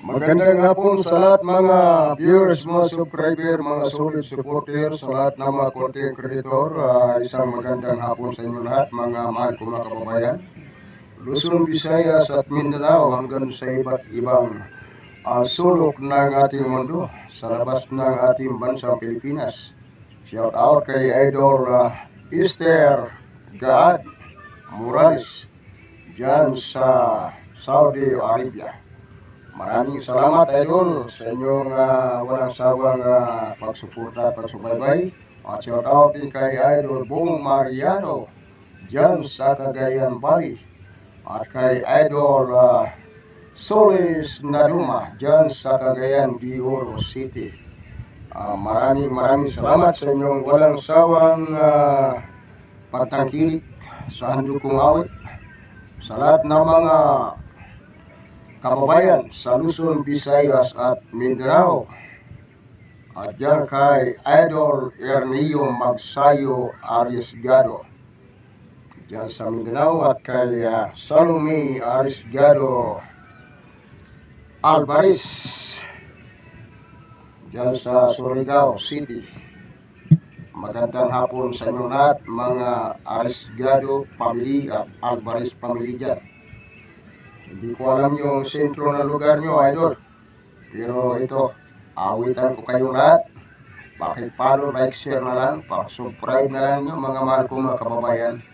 Magandang hapon sa lahat mga viewers, mga subscriber, mga solid supporter, sa lahat ng mga content creator. Isang magandang hapon sa inyo lahat mga mahal ko mga kababayan. Luzon, Visayas at Mindanao hanggang sa iba't ibang sulok ng ating mundo sa labas ng ating bansang Pilipinas. Shout out kay Idol Esther Gaad Morales dyan sa Saudi Arabia. Maraming salamat Idol sa inyong walang sawang pagsuporta at pagsubaybay. At shout out din kay Idol Bong Mariano dyan sa Cagayan Valley. At kay Idol Solis Naduma dyan sa Cagayan de Oro City. Maraming salamat sa inyong walang sawang pagtangkilik sa handog kong awit. Sa lahat ng mga kababayan sa Luzon, Visayas at Mindanao. At dyan kay Idol Ernio Magsayo Arriesgado dyan sa Mindanao. At kay Salome Arriesgado Alvarez dyan sa Surigao City. Magandang hapon sa inyo lahat mga Arriesgado family at Alvarez family dyan. Hindi ko alam yung sentro na lugar nyo, Idol. Pero ito, awitan ko kayo lahat. Pakipollow, like, share na lang. Pakisubscribe na lang nyo mga mahal kong mga kababayan.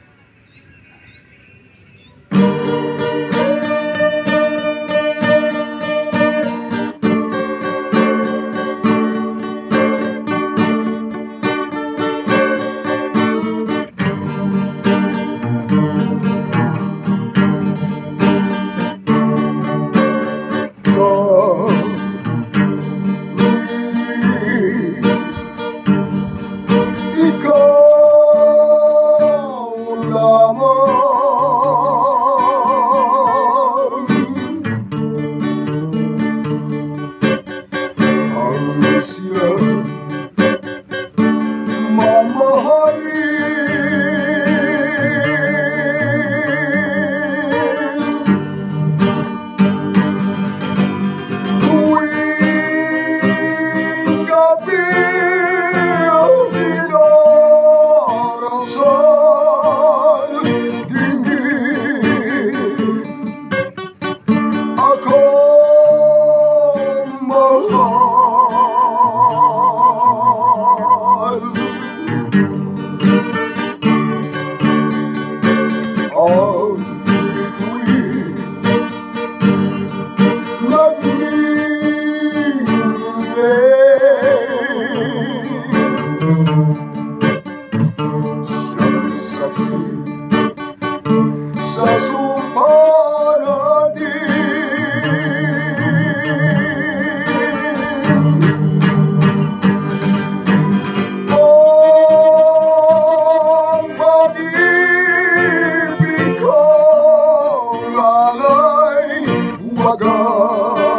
Sa sumpa ang pag-ibig ko lalay wagas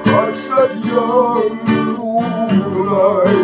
at sadyang tunay.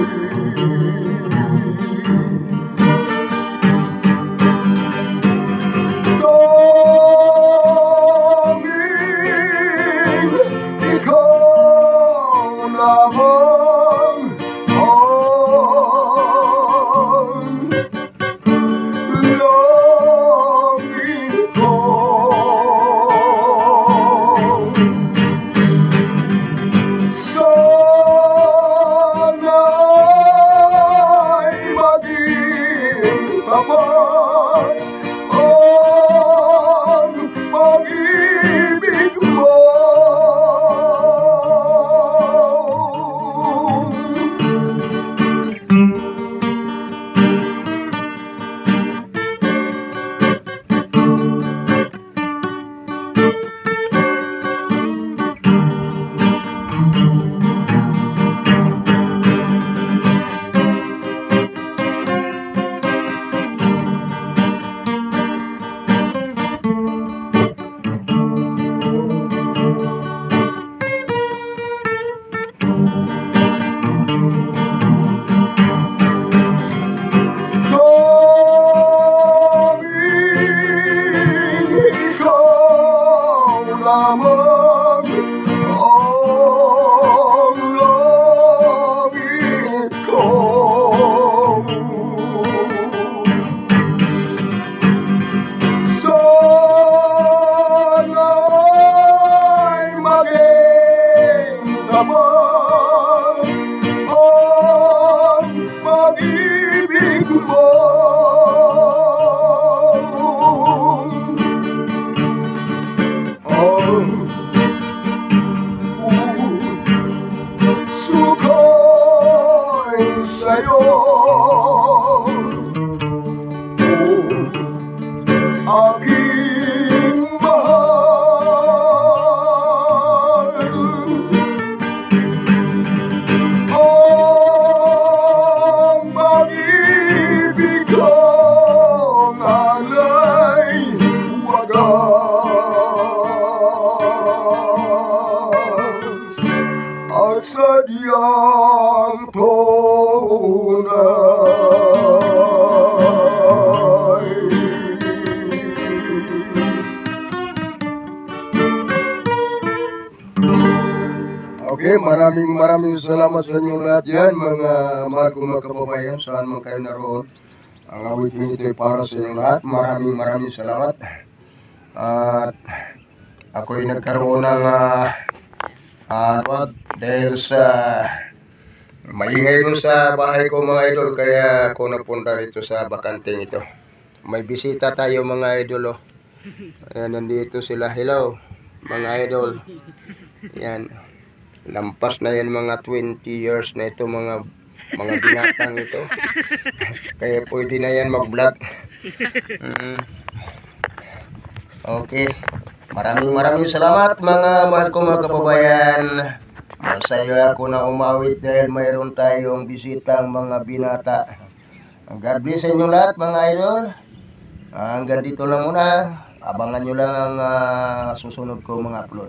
lamang ang langit ko. Sana'y maging tabang ang pag-ibig mo. Sukay sa'yo, aking mahal. Ang pag-ibig kong alay wagas at sadyang tunay. Okay, maraming salamat sa inyong lahat yan, mga mahal kong mga kababayan, saan man kayo naroon. Ang awit nyo ito ay para sa inyong lahat. Maraming salamat. At ako'y nagkaroon ng dahil sa maingay dun sa bahay ko mga idol, kaya ako napunta rito sa bakanting ito. May bisita tayo mga idol. Ayan, nandito sila. Hello mga idol. Ayan, lampas na yan mga 20 years na ito mga binatang ito. Kaya pwede na yan mag-vlog. Okay, maraming salamat mga mahal ko mga kababayan. Masaya ako na umawit dahil mayroon tayong bisitang mga binata. God bless sa inyo lahat mga idol. Hanggang dito lang muna. Abangan nyo lang ang susunod ko mga upload.